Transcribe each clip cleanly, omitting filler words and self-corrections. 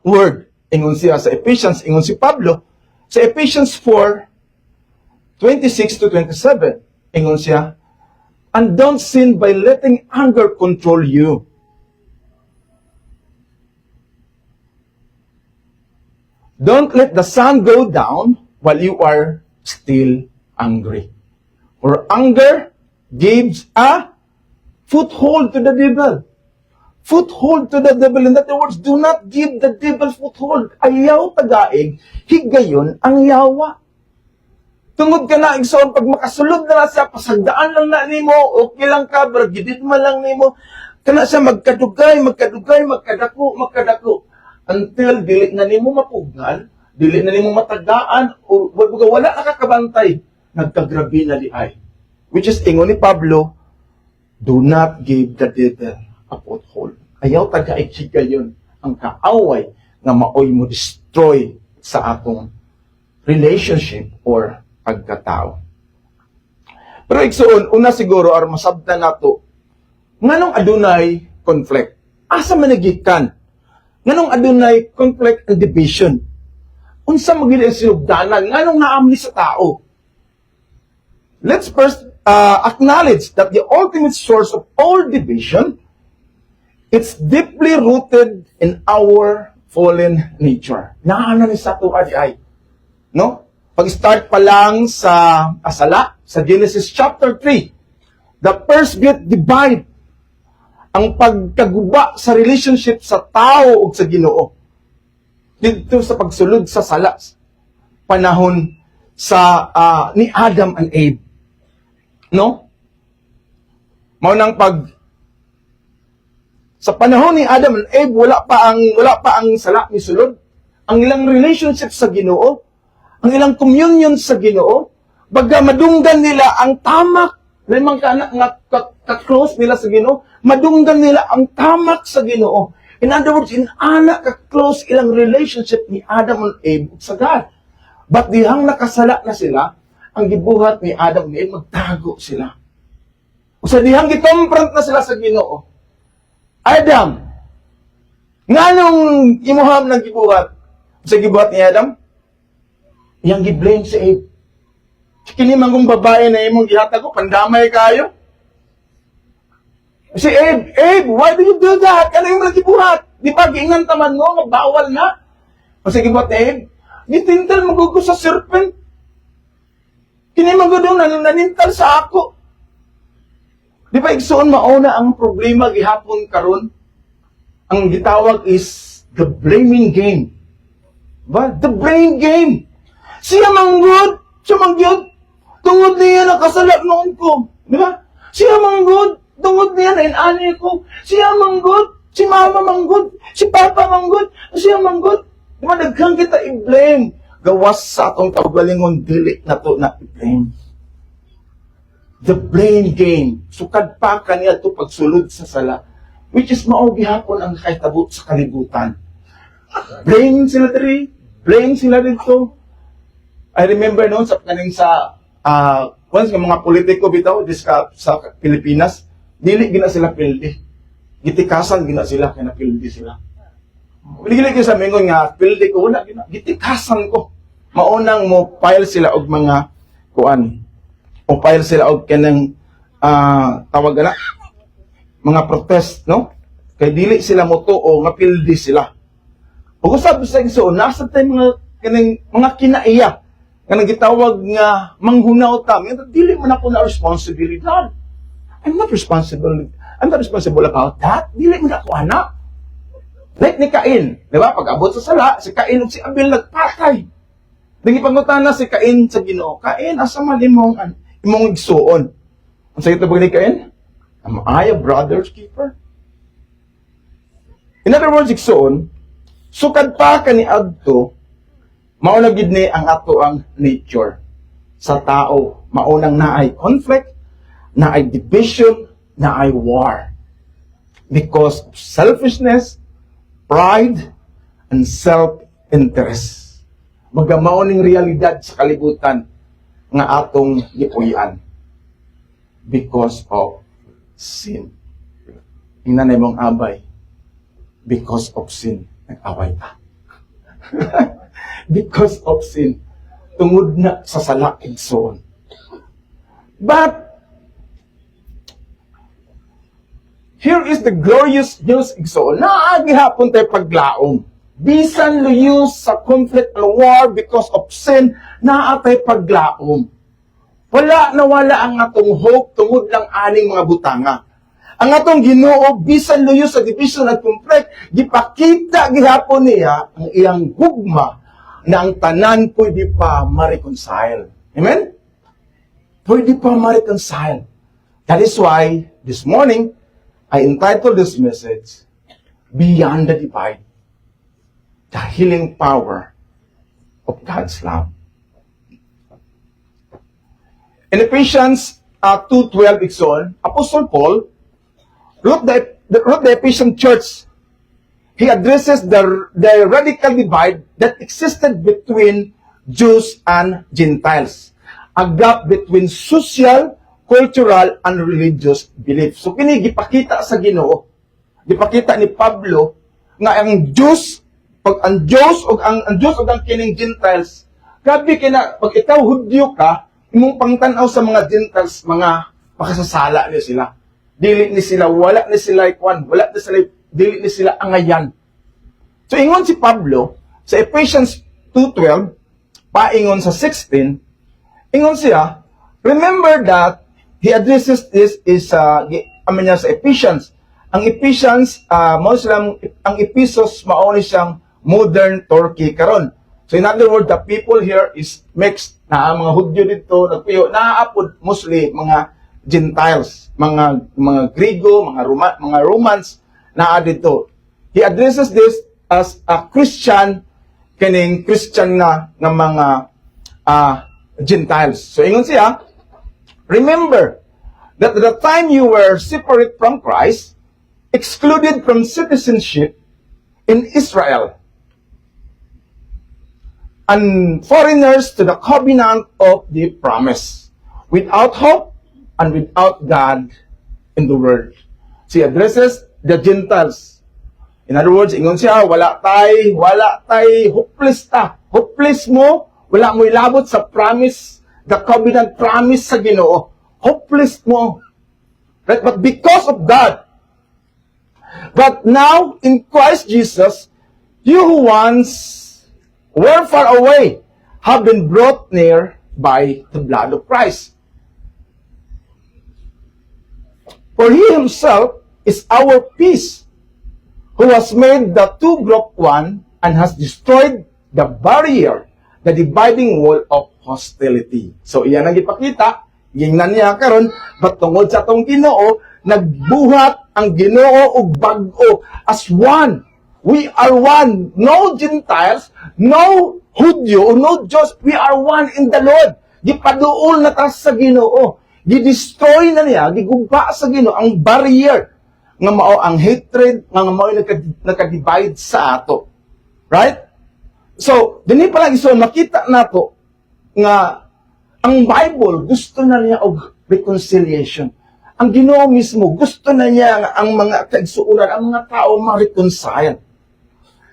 word. Ingon siya sa Ephesians, ingon si Pablo, sa Ephesians 4:26 to 27, ingon siya, and don't sin by letting anger control you. Don't let the sun go down while you are still angry. For anger gives a foothold to the devil. Foothold to the devil. In other words, do not give the devil foothold. Ayaw tagaig, higayon ang yawa. Tungod ka na, igsoon, pag makasulod na siya, pasagdaan lang na nimo, okay lang ka, bragidit man lang nimo, kana siya magkadugay, magkadako. Until dili na nimo mapugnal, dili na nimo matagaan, o wala nakakabantay, nagkagrabi na di ay. Which is, ingon ni Pablo, do not give the devil a foothold. Ayaw taga-ikiga yun ang kaaway nga maoy mo destroy sa atong relationship or pagkatao. Pero igsoon, una siguro, or masabtan nato, nganong adunay conflict? Asa manigikan? Nganong adunay conflict and division? Unsa magili ang sinugdanan? Nganong naamni sa tao? Let's first acknowledge that the ultimate source of all division, it's deeply rooted in our fallen nature. Naana ni sa tuwa di ay. No? Pag-start pa lang sa asala, sa Genesis chapter 3, the first great divide, ang pagkaguba sa relationship sa tao o sa Ginoo. Dito sa pagsulod sa sala, panahon sa ni Adam and Eve. No? Maunang sa panahon ni Adam and Eve, wala pa ang sala ni sulod. Ang ilang relationship sa Ginoo, ang ilang communion sa Ginoo, baga madunggan nila ang tamak, limang ka-close nila sa Ginoo, madunggan nila ang tamak sa Ginoo. In other words, inana ka-close ilang relationship ni Adam and Eve sa God. But dihang nakasala na sila, ang gibuhat ni Adam and Eve, magtago sila. O sa dihang gikompront na sila sa Ginoo, Adam, nganong imuham ng gibuhat? Sa gibuhat ni Adam, iyang giblame si Eve. Kini mangong babae na imong gihatag ko, pandamay kayo. Si Eve, why do you do that? Ano yung gibuhat? Di ba, giingan taman mo, bawal na. O sa gibuhat ni Eve, nitintal magugo sa serpent. Kini magudong nanintal sa ako. Di ba, igsoon mauna ang problema gihapon karon? Ang gitawag is the blaming game. Ba? The blame game. Siya manggod, tungod niya nakasala noon ko. Di ba? Siya manggod, tungod niya na inani ko. Siya manggod, si mama manggod, si papa manggod, siya manggod. Di ba? Daghang kita i-blame. Gawas sa atong tawgalingon, dili na to na i-blame. The blame game. Sukad pa kaniya to pagsulod sa sala. Which is mao gihapon ang kahitabo sa kalibutan. Blame sila diri, blame sila dito. I remember noon sa kaning sa once nga mga politiko bitaw sa Pilipinas, dili gina sila pildi. Gitikasan gina sila kay napildi sila. Dili gyud sa mingon nga pildi ko wala gina, gitikasan ko. Maunang mo file sila og mga kuan. O file sila og kanang tawag na mga protest, no? Kay dili sila motuo nga pildi sila. Ug usab sa igsoon, nasa tay mga kinaiya kanang gitawag nga manghunaw ta, dili man ako na responsibilidad. I'm not responsible about that. Dili man ako anak. Like ni Cain, di ba? Pag abot sa sala, si Cain ug si Abel nagpatay. Nagipangutana si Cain sa Ginoo, Cain, asa man imong igsuon? Ang sakit na ba ni Cain? Am I a brother's keeper? In other words, igsuon, sukad pa kani adto, mauna gid ni ang ato ang nature sa tao. Maunang naay conflict, naay division, naay war. Because of selfishness, pride, and self-interest. Magamauning realidad sa kalibutan nga atong gipuy-an. Because of sin. Ingnan na mong abay. Because of sin, nag-away ta. Because of sin. Tungod na sa sala igsoon. But, here is the glorious news igsoon. Naagihapon tayo paglaom. Bisan luyos sa conflict and war because of sin, naatay paglaom. Wala ang atong hope tungod lang aning mga butanga. Ang atong Ginoo bisan luyos sa division at conflict, gipakita gihapon niya ang iyang gugma na ang tanan pwede pa ma-reconcile. Amen? Pwede pa ma-reconcile. That is why, this morning, I entitled this message, Beyond the Divide, the Healing Power of God's Love. In Ephesians 2:12, igsoon, Apostle Paul wrote the Ephesian church. He addresses the radical divide that existed between Jews and Gentiles. A gap between social, cultural, and religious beliefs. So, kini gipakita sa Ginoo. Gipakita ni Pablo nga ang Jews, pag ang Jews o ang kining Gentiles, grabe kina, pag ikaw Hudyo ka, imong pangtanaw sa mga Gentiles, mga makasasala ni sila. Dili ni sila, wala ni sila ikwan, dili ni sila angayan. So, ingon si Pablo, sa Ephesians 2:12, paingon sa 16, ingon siya, remember that he addresses this is, sa Ephesians. Ang Ephesians, ang Ephesus, mauni siyang modern Turkey karon. So, in other words, the people here is mixed. Na ang mga Hudyo dito, nagpuyo, naaapod mostly mga Gentiles, mga Grigo, mga Romans, naa dito. He addresses this as a Christian, kining Christian na mga Gentiles. So, ingon siya, remember that at the time you were separate from Christ, excluded from citizenship in Israel, and foreigners to the covenant of the promise, without hope and without God in the world. She addresses the Gentiles. In other words, ingon siya, wala tay, hopeless ta. Hopeless mo, wala mo ilabot sa promise, the covenant promise sa Ginoo. Hopeless mo. Right? But because of God, but now in Christ Jesus, you who once were far away have been brought near by the blood of Christ. For he himself is our peace, who has made the two group one and has destroyed the barrier, the dividing wall of hostility. So iyan ang ipakita, gingnan niya karon, but tungod sa tong Ginoo, nagbuhat ang Ginoo og bag-o as one. We are one. No Gentiles, no Hudyo, no Jews. We are one in the Lord. Gipaduol na ta sa Ginoo. Gidestroy na niya, giguba sa Ginoo ang barrier nga mao ang hatred nga mao nakadivide sa ato. Right? So, dinhi pa lang iso makita nato nga ang Bible gusto na niya og reconciliation. Ang Ginoo mismo gusto na niya nga ang mga kaigsuonan, ang mga tao ma-reconcile.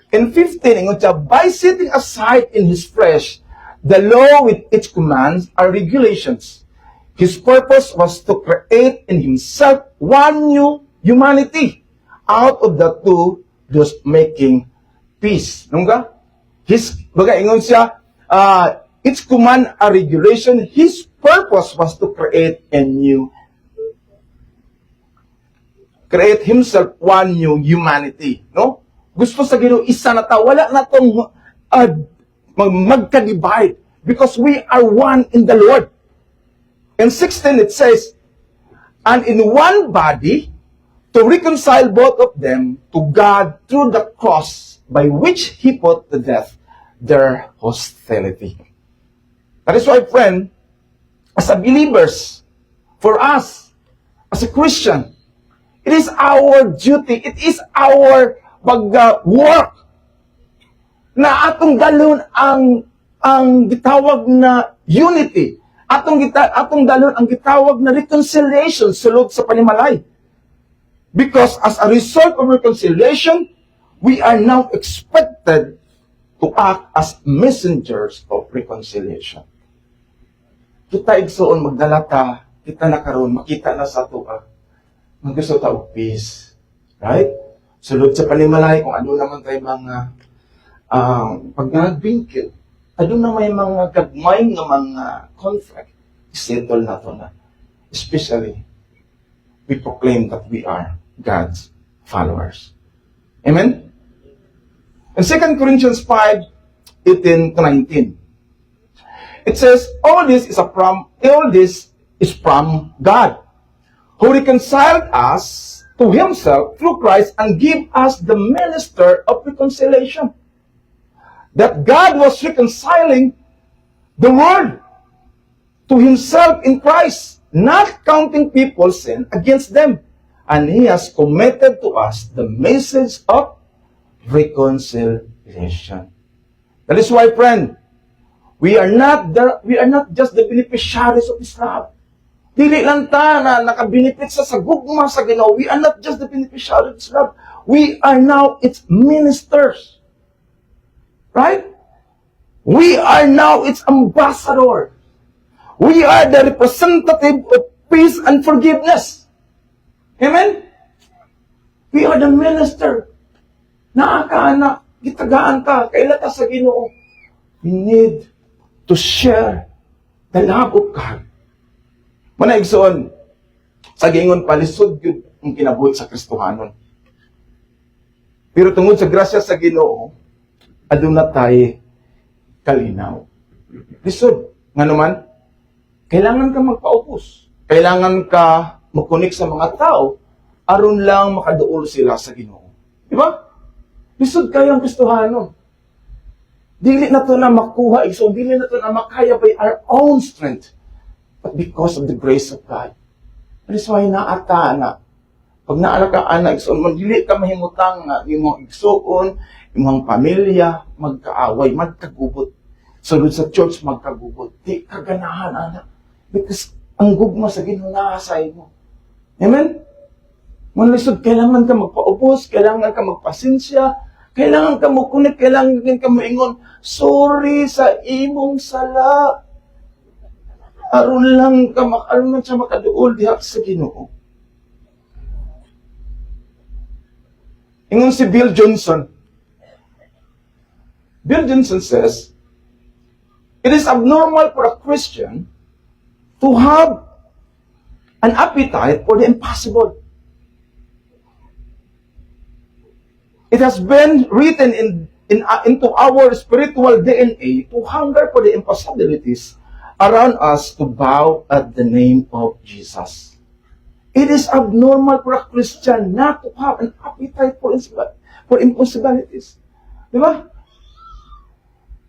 In 15, ingon siya, by setting aside in his flesh the law with its commands and regulations, his purpose was to create in himself one new humanity out of the two, thus making peace. Nungga? Ingon siya, its command and regulation, his purpose was to create himself one new humanity. No? Gusto sa Ginoo isa na ta, wala na tong magka-divide because we are one in the Lord. In 16 it says, and in one body to reconcile both of them to God through the cross by which he put to death their hostility. That is why, friend, as a believers, for us, as a Christian, it is our duty, it is our work na atong dalon ang gitawag na unity, atong dalon ang gitawag na reconciliation sulod sa panimalay. Because as a result of reconciliation, we are now expected to act as messengers of reconciliation. Kita igsoon magdala ta, kita na karon makita na sa tuwa. Maggusto ta og peace. Right? Sulod sa panimalay kung ano naman tayo mga pag nagbingkil, ano na may mga gagmay nga mga conflict, settle na to na. Especially, we proclaim that we are God's followers. Amen? In 2 Corinthians 5:18-19, it says, all this is from God, who reconciled us to Himself through Christ and give us the minister of reconciliation. That God was reconciling the world to Himself in Christ, not counting people's sin against them. And He has committed to us the message of reconciliation. That is why, friend, we are not just the beneficiaries of His love. Dili lang ta na nakabenefit sa gugma sa Ginoo. We are not just the beneficiaries of His love. We are now its ministers. Right? We are now its ambassador. We are the representative of peace and forgiveness. Amen? We are the minister. Naakaanak, gitagaan ka, kaila ta sa Ginoo. We need to share the love of God. Manaigsoon, sa gingon palisod yun ang kinabuhi sa Kristohanon. Pero tungod sa grasya sa Ginoo, aduna tayo kalinaw. Lisod, nga naman, kailangan ka magpaupos. Kailangan ka makunik sa mga tao aron lang makaduol sila sa Ginoo. Di ba? Lisod kayo ang Kristohanon. Dili na to na makuha, so dili na to na makaya by our own strength, but because of the grace of God. That is why naata na. Pag naala ka anak, so dili ka mahimutang nga imong igsuon, imong pamilya magkaaway, magkagubot. Sulod sa church magkagubot. Di ka ganahan anak. Because ang gugma sa Ginoo nasay mo. Amen? Manlisod, kailangan ka magpaubos, kailangan ka magpasensya, kailangan ka makunik, kailangan ka moingon, sorry sa imong sala. Aron lang siya makaduol diha sa Ginoo. Ingon si Bill Johnson. Bill Johnson says, it is abnormal for a Christian to have an appetite for the impossible. It has been written into our spiritual DNA to hunger for the impossibilities around us to bow at the name of Jesus. It is abnormal for a Christian not to have an appetite for impossibilities. Di ba?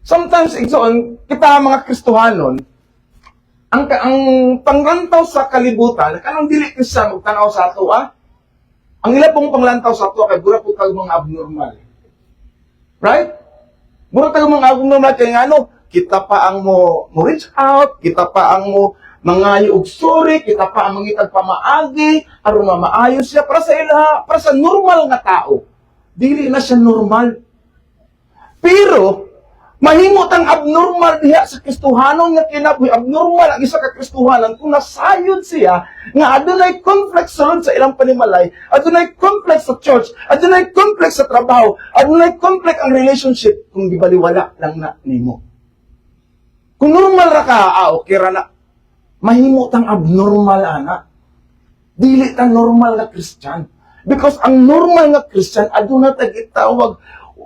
Sometimes, kita mga Kristohanon, ang panglantaw sa kalibutan, kanang dili sa magtanaw sa ato, ang ila pong panglantaw sa ato, kay bura po tayo mga abnormal. Right? Bura tayo mga abnormal, kaya nga kita pa ang mo reach out, kita pa ang mo mangayo og sorry, kita pa ang mangitag pamaagi, aron maayos siya para sa normal nga tao. Dili na siya normal. Pero mahimot ang abnormal diha sa Kristohanon nga kinabuhi. Abnormal ang isa ka Kristohanon kung nasayod siya nga adunay conflict sulod sa ilang panimalay, adunay conflict sa church, adunay conflict sa trabaho, adunay conflict ang relationship kung gibaliwala lang na nimo. Kung normal ra ka, okay ra na. Mahimot ang abnormal, ana. Dili ta normal nga Christian. Because ang normal nga Christian, aduna ta gitawag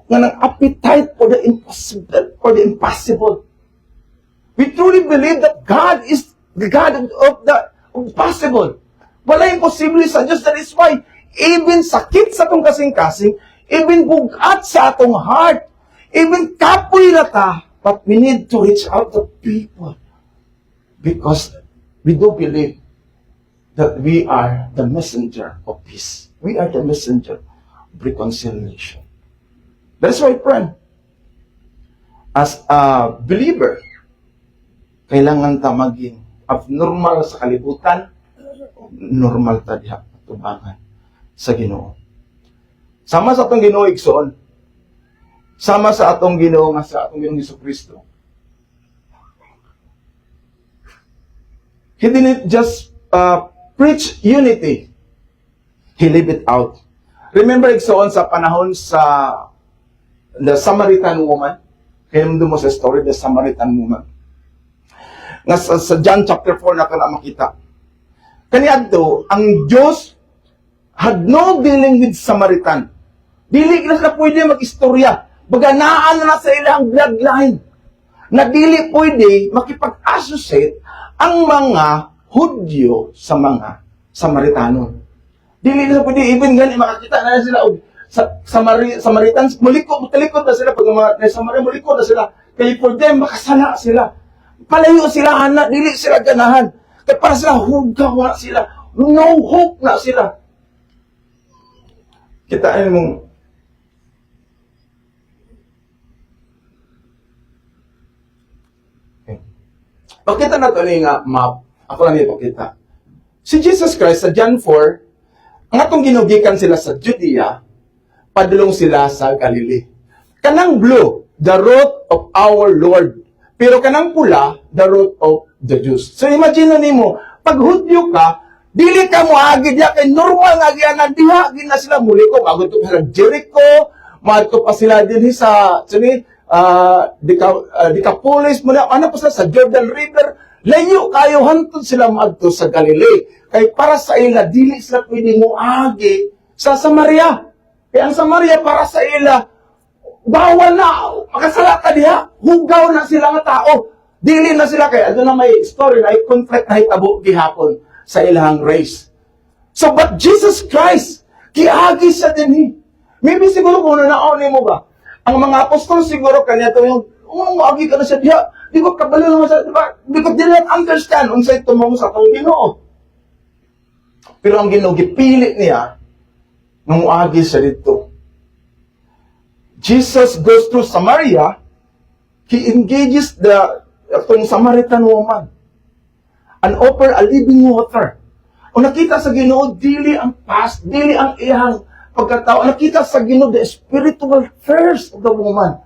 nga ng appetite for the impossible. We truly believe that God is the God of the possible. Wala imposible sa Diyos. That is why, even sakit sa itong kasing-kasing, even bugat sa atong heart, even kapoy na ta, but we need to reach out to people. Because we do believe that we are the messenger of peace. We are the messenger of reconciliation. That's why, friend, as a believer, kailangan ta maging abnormal sa kalibutan, normal ta diha tubangan sa Ginoo. Sama sa atong Ginoo igsoon, sama sa atong Ginoo nga sa atong Ginoong Jesucristo. He didn't just preach unity. He lived it out. Remember, igsoon sa panahon sa the Samaritan woman? Kaya mo sa story, the Samaritan woman. Nga sa John chapter 4 na ka na makita. Kaniadto, ang Diyos had no dealing with Samaritan. Dili na sila pwede mag-istorya. Baganaan na sa ilang bloodline. Na dili pwede makipag-associate ang mga Hudyo sa mga Samaritano. Dili na pwede, even gani makakita na sila og Samaritans, talikod na sila pag mga Samaritan, mulikod na sila. Kaya for them, makasala sila. Palayo sila, anak, dili sila ganahan. Kaya para sila, hugaw na sila. No hope na sila. Kitaan mong pakita na ito nga map. Ako lang ipakita. Si Jesus Christ sa John 4, ang atong ginugikan sila sa Judea, padulong sila sa Galilee. Kanang blue, the road of our Lord. Pero kanang pula, the road of the Jews. So imagine nimo, pag Hudyo ka, dili ka mo agi diya kay normal nga gianan diha gina sila muli ko bago to sa Jericho, maadto pa sila dinhi sa Decapolis mo na ano pa sa Jordan River, layo kayo hantod sila maadto sa Galilee. Kay para sa ila dili sila pwede mo agi sa Samaria. Kaya ang Samaria para sa ila bawal na, makasala ka diha, hugaw na sila nga tao. Dili na sila kay ano na may story na conflict na hitabo gihapon sa ilang race. So, but Jesus Christ, kiagi siya din. Maybe siguro kung naon mo ba, ang mga apostol siguro kanya ito yung, agi ka na siya diha, di ko kabalo naman siya, diba? Because they didn't understand unsay tumong sa atong Ginoo. Pero ang Ginoo, gipilit niya, nung agi siya dito. Jesus goes through Samaria, he engages itong Samaritan woman and offer a living water. O nakita sa Ginoo, dili ang past, dili ang iyang pagkatao. Nakita sa Ginoo, the spiritual thirst of the woman.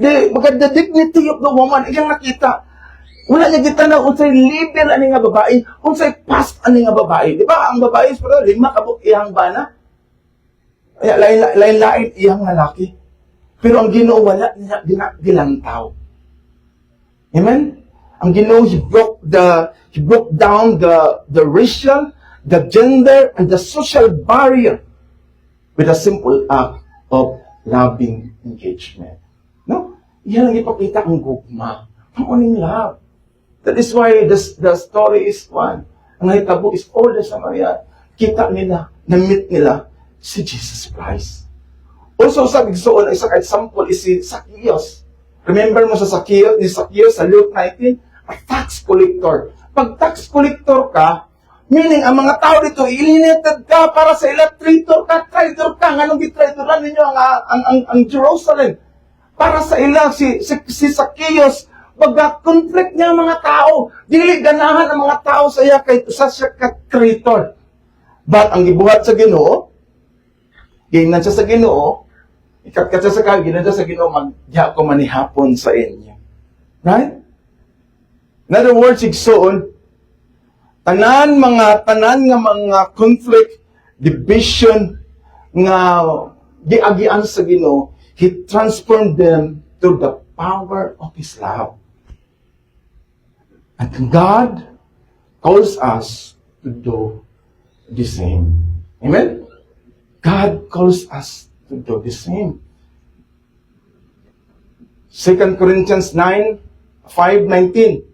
The dignity of the woman. Iyang nakita. Wala niya kita na unsay level ani nga babae, unsay past ani nga babae. Di ba? Ang babae, lima kabuk iyang bana. Lain-lain iyang lalaki. Pero ang Ginoo, wala niya gilantaw. Amen? Ang Ginoo, He broke down the racial, the gender, and the social barrier with a simple act of loving engagement. No? Yan ang ipakita ang gugma. Ang uning love. That is why the story is one. Ang hitabo is all the Samaria. Kita nila, na-meet nila si Jesus Christ. Also, sa bigsoon, isang example is si Zacchaeus. Remember mo sa Zacchaeus sa Luke 19? A tax collector. Pag tax collector ka, meaning ang mga tao dito, ilinited ka para sa ila, traitor ka. Nganong gitraitoran ninyo ang Jerusalem. Para sa ila, si Zacchaeus, pagka-conflict niya ang mga tao, dili ganahan ang mga tao sa iya kay sa siya ka-traitor. But ang gibuhat sa Ginoo, gingnan siya sa Ginoo, ikat siya sa gingnan siya sa Ginoo, magdiha ko manihapon sa inyo. Right? In other words, igsoon, tanan nga mga conflict, division, nga giagian sa Ginoo, He transformed them through the power of His love. And God calls us to do the same. Amen? God calls us to do the same. 2 Corinthians 9:5-19.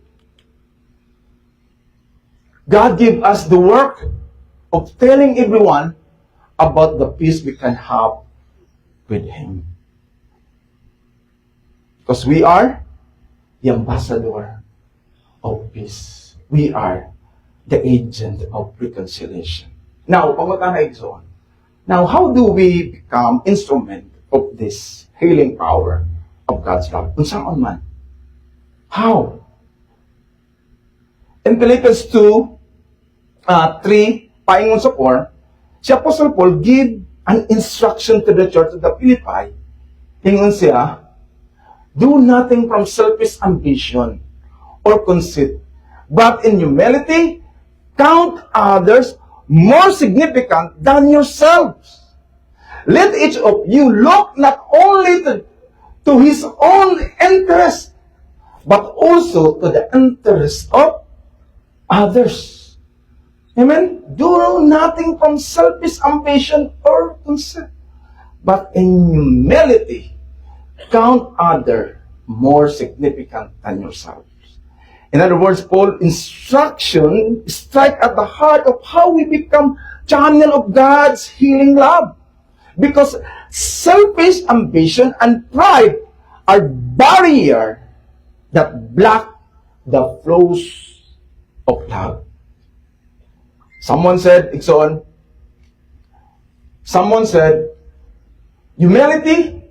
God gave us the work of telling everyone about the peace we can have with Him. Because we are the ambassador of peace. We are the agent of reconciliation. Now, pangutan na igsoon. Now, how do we become instrument of this healing power of God's love? Unsaan man? How? In Philippians 2:3, paingon sa 4, si Apostle Paul give an instruction to the church of the Philippi Ingon siya, do nothing from selfish ambition or conceit, but in humility, count others more significant than yourselves. Let each of you look not only to his own interest, but also to the interest of others. Amen? Do nothing from selfish ambition or conceit, but in humility, count others more significant than yourselves. In other words, Paul's instruction strike at the heart of how we become channel of God's healing love. Because selfish ambition and pride are barriers that block the flows of love. Someone said, humility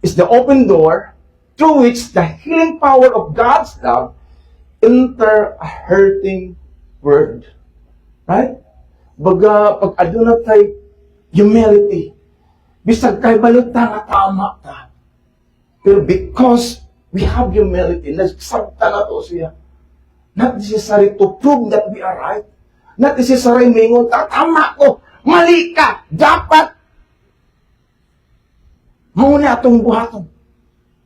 is the open door through which the healing power of God's love enter a hurting world. Right? Baga, pag aduna tayo humility, bisag kay baluta nga tama ta. Pero because we have humility, nagsabta na to siya. Not necessary to prove that we are right. Not necessary mingon, tama ko, mali ka, dapat. Mauna atong buhaton.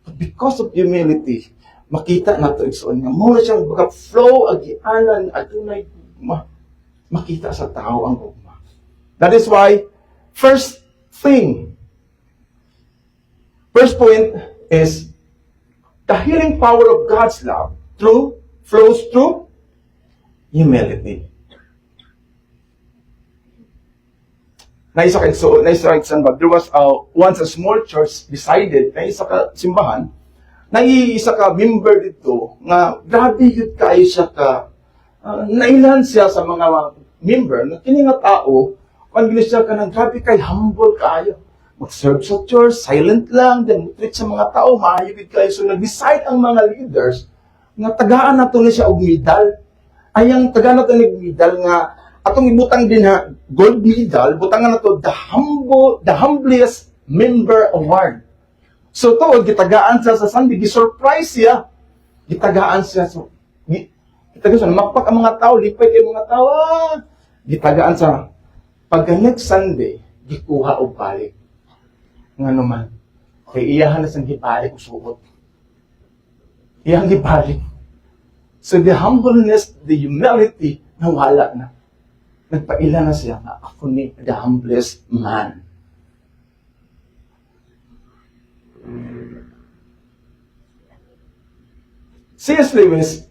But because of humility, makita na ito igsoon nga. Mauna siyang baga flow, agianan, adunay gugma. Makita sa tao ang gugma. That is why, first point is, the healing power of God's love flows through humility. Naisa there was once a small church decided, naisa ka simbahan, naisa ka member dito, nga grabe yun kayo siya ka, nailan siya sa mga member, na kini nga tao, pag siya ka ng grabe kay humble kayo. Mag-serve sa church, silent lang, then treat sa mga tao, mahayagid kayo. So nag-decide ang mga leaders, nga tagaan na ito siya og medal. Ayang tagaan na ito ng medal nga, atong ibutang din ha, gold medal, butangan na to the humblest member award. So to, gitagaan siya sa Sunday, gi-surprise siya. Gitagaan siya, magpak ang mga tao, lipay kay mga tao, gitagaan siya. Pagka next Sunday, gikuha o balik. Nga naman, kay iyahan na siyang gibalik o suot. Iyang gibalik. So the humbleness, the humility, nawala na. Nagpaila na siya na ako ni the humblest man. C.S. Lewis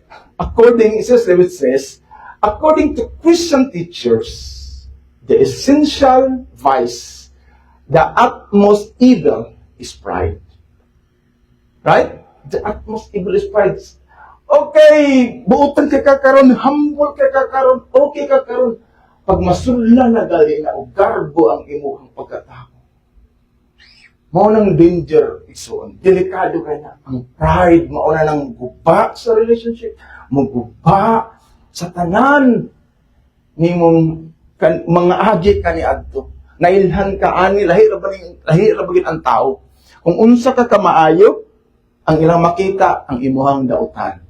says, according to Christian teachers, the essential vice, the utmost evil is pride. Right? The utmost evil is pride. Okay, buutan ka kakaroon, humble ka kakaroon, okay ka kakaroon. Pag masulala na gali na o garbo ang imuhang pagkatao. Maunang danger, isuon. Delikado ka na. Ang pride, mauna nang guba sa relationship, maguba sa tanan ni mong mga agi ka ni adto. Nailhan ka ani, lahira ba ang tao. Kung unsa ka kamaayo, ang ilang makita, ang imuhang dautan.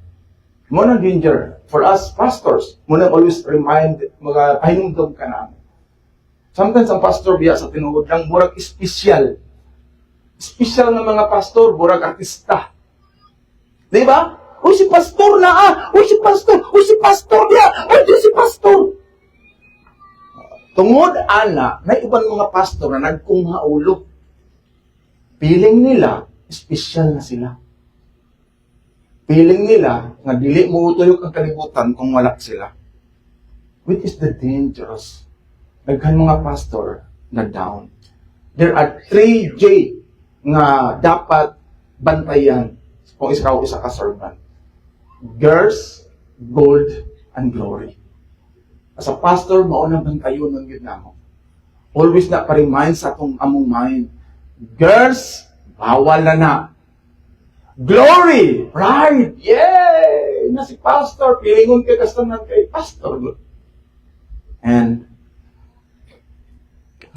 Muna danger for us pastors. Muna always remind, mga pahinumdog ka namin. Sometimes ang pastor biya sa tinuod lang, murag espesyal. Espesyal ng mga pastor, murag artista. Di ba? Uy, si pastor na Uy, si pastor! Uy, si pastor niya! Uy, si pastor! Tungod, ana, may ibang mga pastor na nagkunghaulog. Feeling nila, espesyal na sila. Feeling nila nga dili mo tuyok ang kalibutan kung wala sila. Which is the dangerous. Naghan mga pastor na down. There are 3J nga dapat bantayan kung isa ka servant. Girls, gold, and glory. As a pastor, maunang bantayon ng yun namo. Always na pa-remind sa atong among mind. Girls, bawal na. Glory! Pride! Yay! Na si pastor, pilingon ka kastanan kay pastor. And,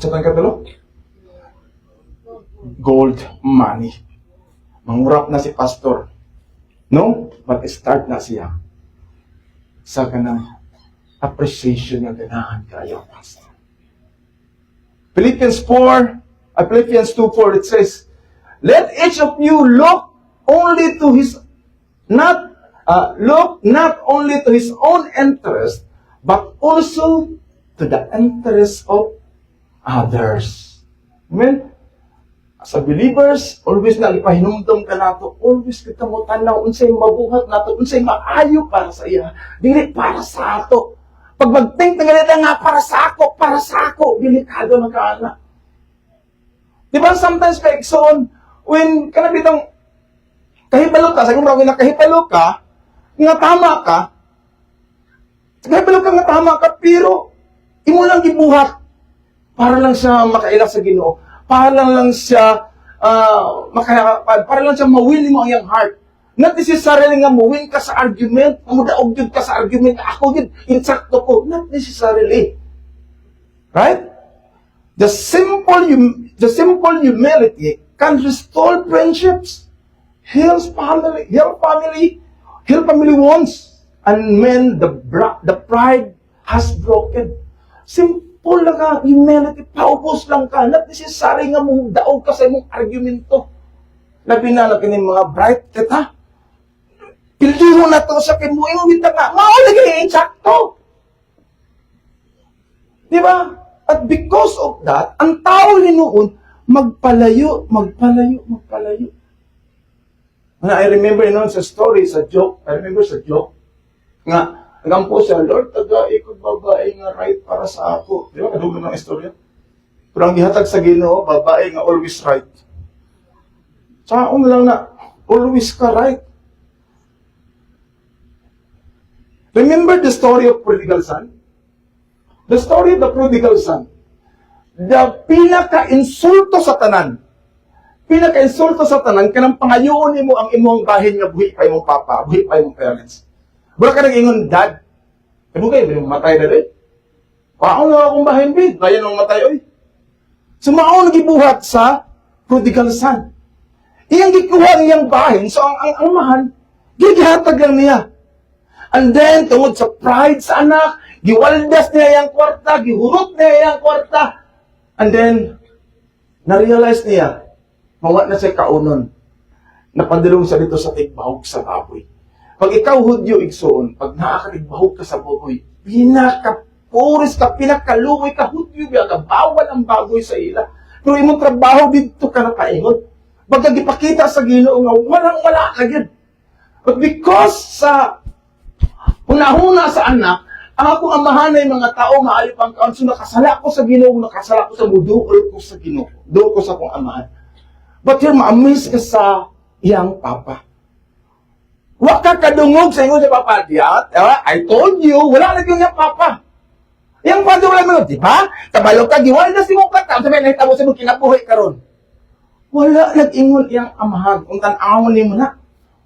sa tang katulo? gold money. Mangurap na si pastor. No? But start na siya sa kanang appreciation ng ganahan kayo, pastor. Philippians 2:4, it says, let each of you look only to his not only to his own interest, but also to the interest of others. Amen? As a believers, always na ipahinumdum ka nato, always kita mo tanaw, unsay mabuhat nato, unsay maayo para sa iya, dili para sa ato. Pag mag-think na ganito nga, para sa ako, delikado na kaana. Diba, sometimes kay Ikson, when kanabitang kahibalo ka, sa kong na kahibalo ka, nga tama ka, pero imo lang gibuhat para lang siya makaila sa Ginoo, para lang siya para lang siya mawin mo ang iyang heart. Not necessarily nga mawin ka sa argument, mudaog yun ka sa argument, ako yun, insakto ko. Not necessarily. Right? The simple humility can restore friendships, heal family wounds, and mend the pride has broken. Simple lang ka, humility, paubos lang ka. Not necessary nga mo daog ka sa imong argumento. Labi na lang mga bright teta. Pildiho na to sa kimuing wita nga. Maulagay, insakto. Di ba? At because of that, ang tao ni noon, magpalayo. I remember sa story, sa joke, nga, nagampo siya, Lord, taga, ikot babae nga right para sa ako. Di ba? Kadulo ng istorya. Pero ang gihatag sa Ginoo, babae nga always right. Saan lang na, always ka right. Remember the story of prodigal son? The story of the prodigal son. The pinaka-insulto sa tanan. Kanang pangayoon mo ang imong bahin nga buhi pa imong papa, buhi pa imong parents. Wala ka nag-ingon, dad. Ano kayo, matay na rin? Paano na akong bahin, bid? Bayan ng matay, oy. Sumaon gibuhat sa prodigal son. Iyang gikuha niyang bahin, so ang mahan, gigihatag lang niya. And then, tungod sa pride sa anak, giwaldas niya yung kwarta, gihurot niya yung kwarta. And then, na-realize niya, mawa na siya kaunon. Napadulong siya dito sa tigbahog sa baboy. Pag ikaw hudyo igsoon, pag nakakatigbahog ka sa baboy, pinaka-puris ka, pinakaluoy ka, hudyo ka, bawal ang baboy sa ila. Pero imong trabaho dito ka nakaingon. Pagka gipakita sa Ginoo nga, walang-wala ka yun. But because sa una-una sa anak, ang akong amahanay mga tao, maayo pang kaon, so nakasala ko sa Ginoo, nakasala ko sa muduol ko sa Ginoo, doon ko sa akong amahan. But here, ma-amaze ka sa iyang papa. Wa ka kadungog sa inyo sa papa, diya, I told you, wala na yung iyang papa. Iyang papa wala mo, di ba? Kabalo ka, giwala na si mong kata, sabi na itabo sa mong kinabuhi karon. Wala nag-ingon iyang amahan, kung tan-awon mo na,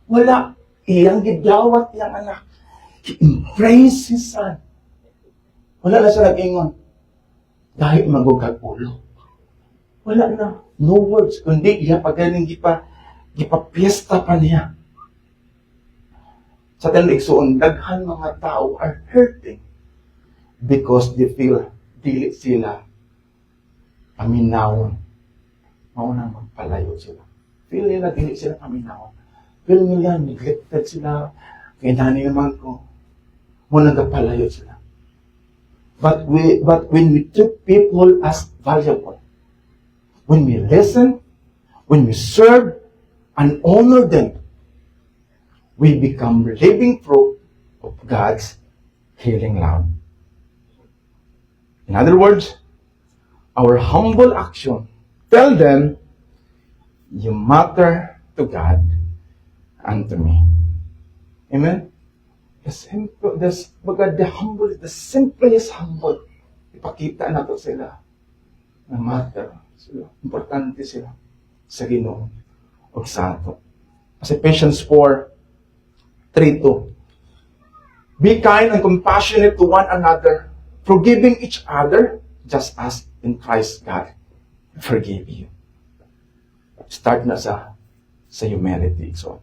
wala, iyang gidawat iyang anak. He embraced his son. Wala na siya nag-ingon. Dahil magugag ulo. Wala na. No words. Kundi, pagaling gipa-piesta pa niya. Sa taliksoon, daghan mga tao are hurting because they feel dili sila paminawon. Maunang magpalayo sila. Feel nila dili sila paminawon. Feel nila neglected sila. Kaya nani naman ko. Muna nagpalayo sila. But when we treat people as valuable, when we listen, when we serve and honor them, we become living proof of God's healing love. In other words, our humble action tell them, you matter to God and to me. Amen? The humble, the simplest humble. Ipakita na to sila. Na matter sila. Importante sila sa Ginoo o sa ato. As Ephesians 4:3-2. Be kind and compassionate to one another, forgiving each other, just as in Christ God forgave you. start na sa humanity. So,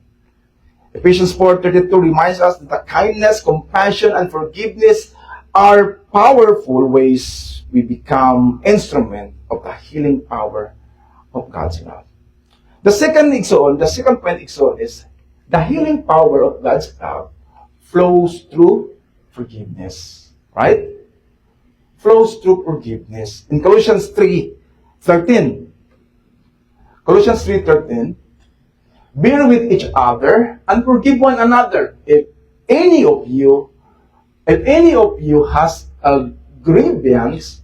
Ephesians 4:32 reminds us that the kindness, compassion, and forgiveness are powerful ways we become instrument of the healing power of God's love. The second point is the healing power of God's love flows through forgiveness. Right? Flows through forgiveness. In Colossians 3:13, bear with each other and forgive one another. If any of you has a grievance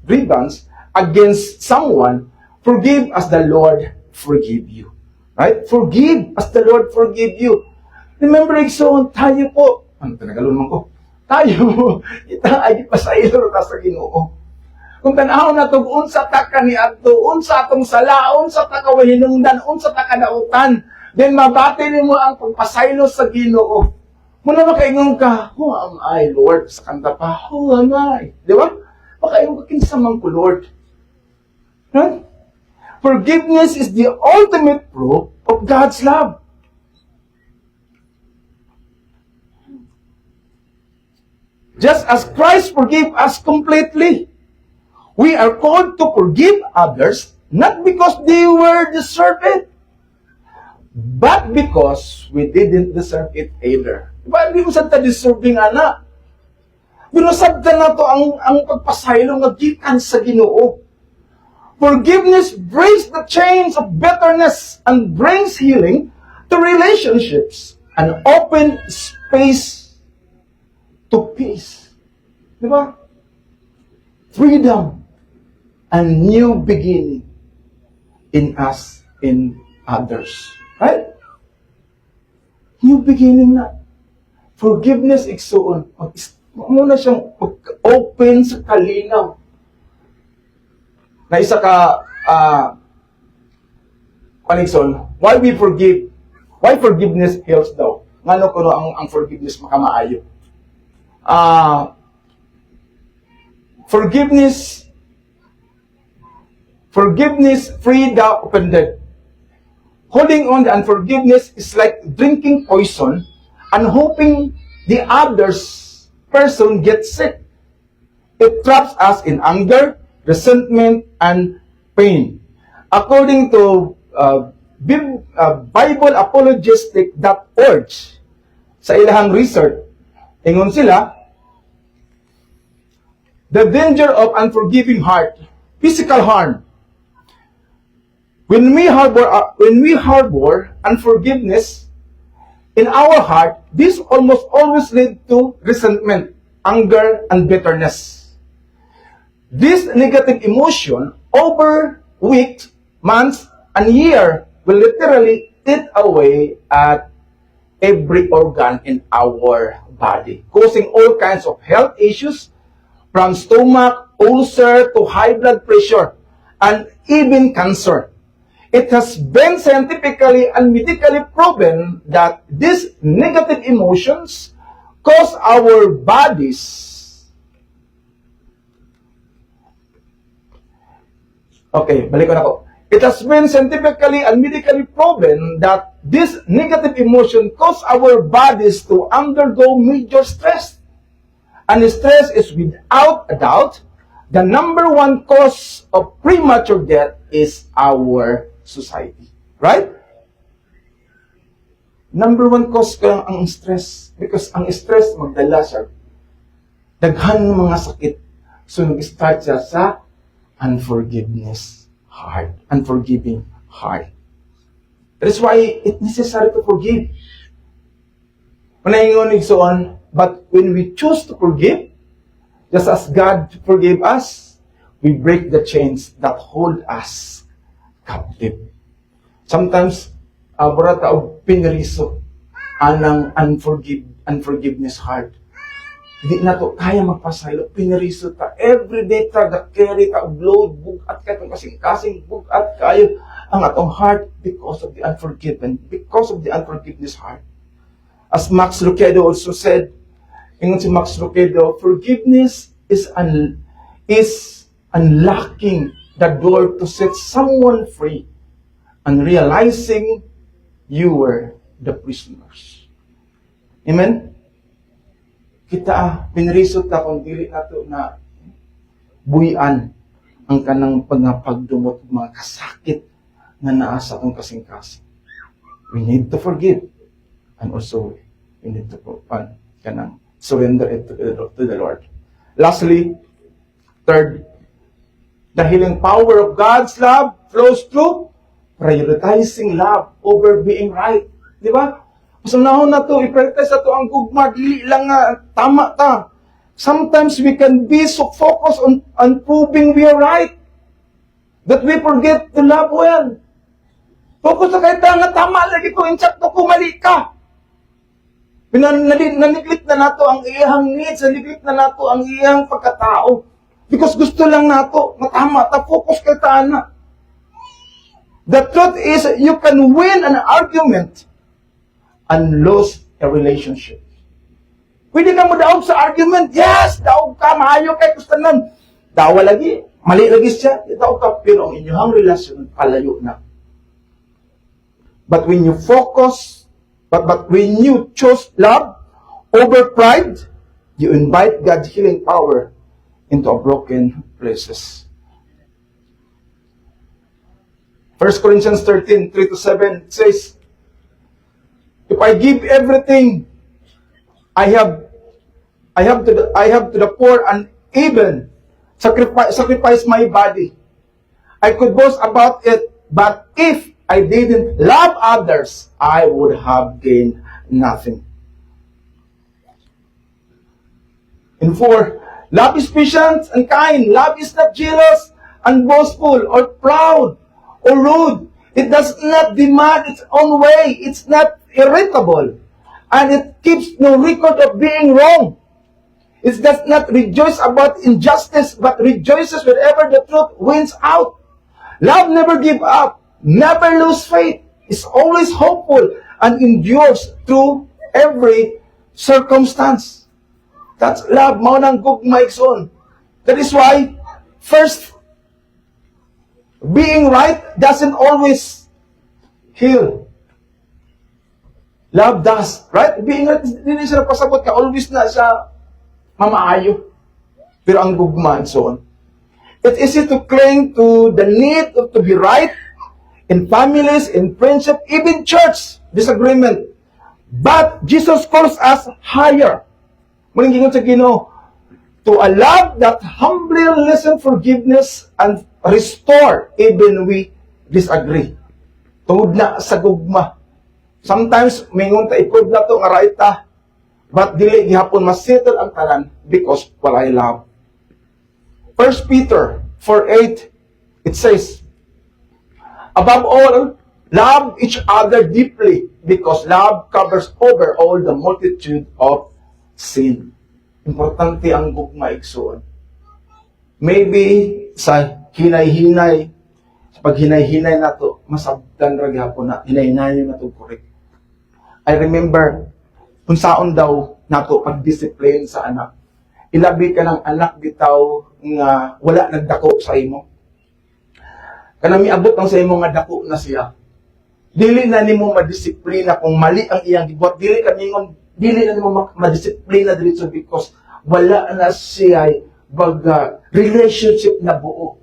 against someone, forgive as the Lord forgive you. Right? Forgive as the Lord forgive you. Remember, so tayo po, tinagalon man ko, tayo, kita ay pasaylo ta sa Ginoo. Kung tanaw na to, unsa ta kaniadto, unsa atong sala, unsa ta kawahinungdan, unsa ta kadautan, then mabati nimo ang pagpasaylo sa Ginoo. Muna makaingon ka, who am I, Lord? Sa kanta pa, who am I? Di ba? Makaingon ka, kinsa man ko, Lord. Right? Forgiveness is the ultimate proof of God's love. Just as Christ forgave us completely, we are called to forgive others not because they were deserve it, but because we didn't deserve it either. Diba? Hindi mo sa ta-deserving, anak. Binusad ka na to ang pagpasaylo nga gikan sa Ginoo. Forgiveness breaks the chains of bitterness and brings healing to relationships and open space to peace. Diba? Freedom and new beginning in us, in others. Right? New beginning na. Forgiveness, igsuon. Muna siyang open sa kalinaw. Na isa ka, why we forgive? Why forgiveness heals daw? Ngano ko ang forgiveness makamaayo? Forgiveness free the offended. Holding on to unforgiveness is like drinking poison and hoping the other's person gets sick. It traps us in anger, resentment, and pain. According to BibleApologistic.org, sa ilahang research, ingon sila, the danger of unforgiving heart, physical harm. When we harbor unforgiveness in our heart, this almost always leads to resentment, anger, and bitterness. This negative emotion over weeks, months, and years will literally eat away at every organ in our body, causing all kinds of health issues, from stomach, ulcer, to high blood pressure, and even cancer. It has been scientifically and medically proven that these negative emotions cause our bodies. Okay, balik ko na ko. It has been scientifically and medically proven that this negative emotion cause our bodies to undergo major stress. And stress is without a doubt the number one cause of premature death is our society. Right? Number one cause ka lang ang stress. Because ang stress magdala siya. Daghan mga sakit. So nag-start siya sa unforgiveness heart. Unforgiving heart. That is why it's necessary to forgive. Manahingon so on, but when we choose to forgive, just as God forgave us, we break the chains that hold us captive. Sometimes, barata og piniriso anang unforgiveness heart. Hindi na to kaya magpasaylo, piniriso ta. Everyday ta, carry ta, load, bugat ka, kasing-kasing, bugat kayo ang atong heart because of the unforgiveness heart. As Max Lucado also said, ingon si Max Lucado, forgiveness is unlocking the door to set someone free and realizing you were the prisoners. Amen? Kita, pinrisot na kung dili nato na buyan ang kanang pagdumot mga kasakit na naa sa atong kasing-kasing. We need to forgive. And also, we need to kanang surrender it to the Lord. Lastly, third, the healing power of God's love flows through prioritizing love over being right. Di ba? Mas unahon na to, i-prioritize na to ang gugma, dili lang nga tama ta. Sometimes we can be so focused on proving we are right that we forget to love well. Focus na kahit nga tama lagi ko, insakto ko, mali ka. Naniglip na nato ang iyang needs, naniglip na nato ang iyang pagkatao. Because gusto lang nato, matama, ta-focus kay taana. The truth is, you can win an argument and lose a relationship. Pwede ka mo daog sa argument, yes, daog ka, maayo kay kustanan. Dawa lagi, mali lagi siya, daog ka, pero ang inyong relasyon, palayo na. But when you focus, but when you choose love over pride, you invite God's healing power into a broken places. 1 Corinthians 13, 3-7 says, if I give everything I have to the poor and even sacrifice my body, I could boast about it, but if I didn't love others, I would have gained nothing. And 4, love is patient and kind. Love is not jealous and boastful or proud or rude. It does not demand its own way. It's not irritable. And it keeps no record of being wrong. It does not rejoice about injustice, but rejoices whenever the truth wins out. Love never gives up, never lose faith, is always hopeful, and endures through every circumstance. That's love, mao nang gugma igsoon. That is why, first, being right doesn't always heal. Love does, right? Being right, hindi siya napasabot ka, always na siya mamaayo. Pero ang gugma igsoon. It's easy to cling to the need to be right in families, in friendship, even church disagreement. But Jesus calls us higher. Muling gingon sa Ginoo, to a love that humbly listen forgiveness and restore even we disagree. Tungod na sa gugma. Sometimes mingon ta i-prove na to nga right ta, but dili gihapon masettle ang tanan because walay love. 1 Peter 4:8, it says, above all, love each other deeply because love covers over all the multitude of sin. Importante ang gugma igsoon. Maybe sa hinay-hinay, sa paghinay-hinay nato, masabdan ra gyapon na hinay-hinay nato correct. I remember kung saon daw nato pag-discipline sa anak. Ilabi ka ng anak bitaw nga wala nagdako sa imo. Kanang miabot ang sa imo nga dako na siya. Dili na nimo madisiplina kung mali ang iyang gibuhat. Dili na nimo madisiplina dito because wala na siya relationship na buo.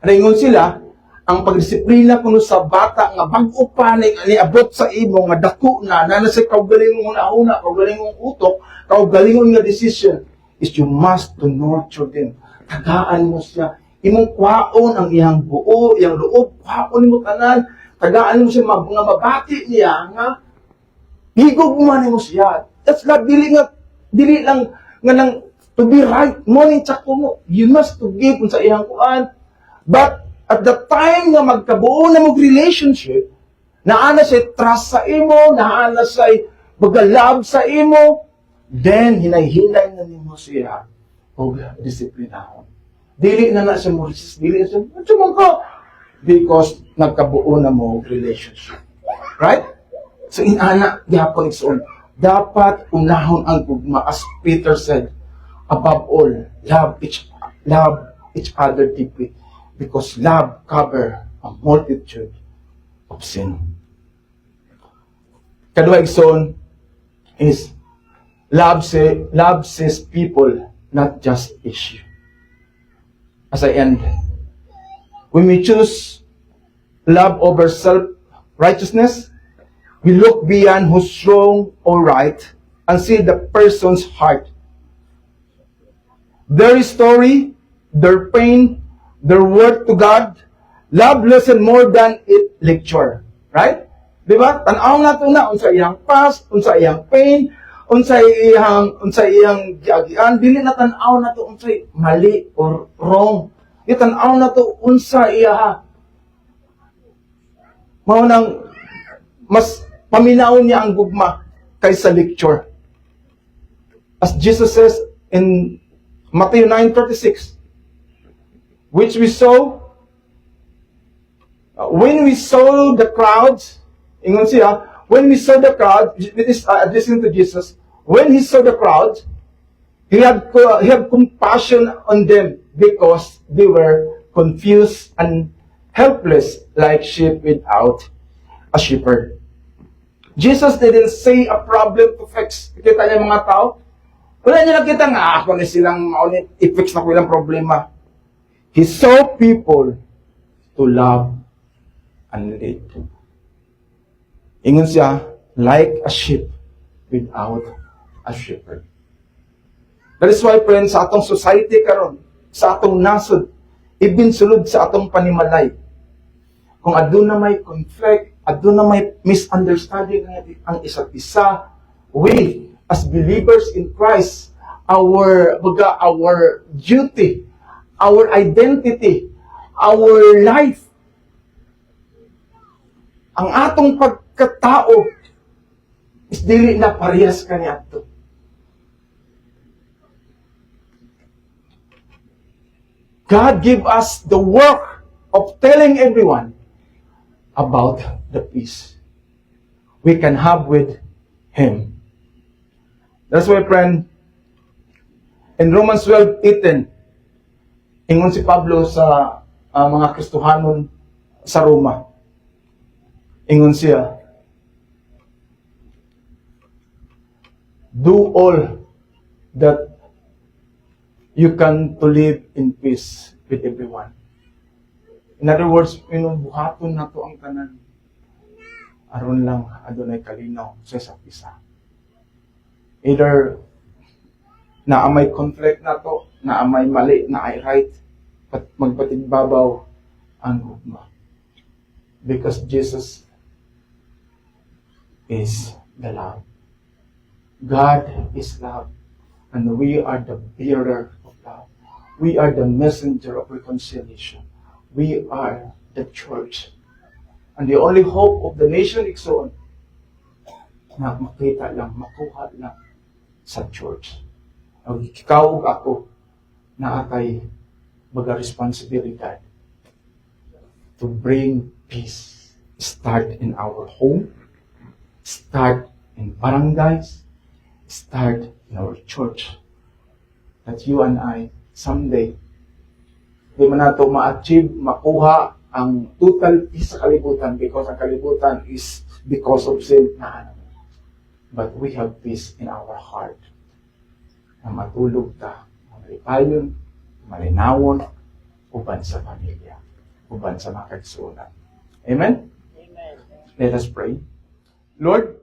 Ringon sila, ang pagdisiplina kuno sa bata nga bag-o pa niabot sa imo nga dako na sa kaugalingong una, kaugalingong utok, kaugalingong nga decision is you must to nurture them. Tagaan mo siya. Imong kwaon ang iyang buo, iyang loob, kwaon mo tanan. Tagaan mo siya mga mabati niya nga higugman mo siya. That's love. Dili lang nga nang to be right. Morning tsako mo. You must to give sa iyang kuan. But at the time nga magkabuo na mong relationship, naana siya trust sa imo, naana siya bagalab sa imo, then hinay-hinay na nimo siya o disiplinahon. Dili na siya mo resist, dili na siya, because nagkabuo na mo relationship. Right? So inana, gihapon igsoon, dapat unahon ang gugma, as Peter said, above all, love each other deeply, because love cover a multitude of sin. Kadua igsoon is love says people, not just issue. As I end, when we choose love over self-righteousness, we look beyond who's wrong or right and see the person's heart. Their story, their pain, their worth to God. Love lesson more than it lecture. Right? Diba? Tanaw na ito na, unsa iyang past, unsa iyang pain, unsa iyang giagian, dili na tanaw na ito unsa mali or wrong. Di tanaw na ito unsa iya. Mao nang mas paminaw niya ang gugma kaysa lecture. As Jesus says in Matthew 9:36, which we saw, when we saw the crowds, ingon siya, when we saw the crowd, it is addressing to Jesus, when he saw the crowd, he had compassion on them because they were confused and helpless like sheep without a shepherd. Jesus didn't say a problem to fix. Kita niya mga tao, wala niya nakita nga, ako na silang i-fix na ko ilang problema. He saw people to love and lead. Ingon siya, like a sheep without a shepherd. That is why, friends, sa atong society karon, sa atong nasod, ibinsulod sa atong panimalay, kung aduna may conflict, aduna may misunderstanding ang isa't isa, we, as believers in Christ, our duty, our identity, our life, ang atong pagkatao is dili na parehas kaniadto. God give us the work of telling everyone about the peace we can have with Him. That's why, friend, in Romans 12:18, ingon si Pablo sa mga Kristohanon sa Roma. Ingon siya, do all that you can to live in peace with everyone. In other words, buhaton na to ang tanan. Aron lang adunay kalinaw sa isa't isa. Either naamay conflict na to, naamay mali, naay right, at magpatigbabaw ang gugma. Because Jesus is the love. God is love. And we are the bearer of love. We are the messenger of reconciliation. We are the church. And the only hope of the nation igsoon na makita lang, makuha lang sa church. Ang ikaw ug ako na atay baga responsibilidad to bring peace. Start in our home, start in barangays, start in our church. That you and I someday di man nato ma-achieve, makuha ang total peace sa kalibutan because ang kalibutan is because of sin na but we have peace in our heart na matulog ta, malipayon, malinawon, uban sa pamilya, uban sa mga kaigsuonan. Amen? Amen. Let us pray. Lord,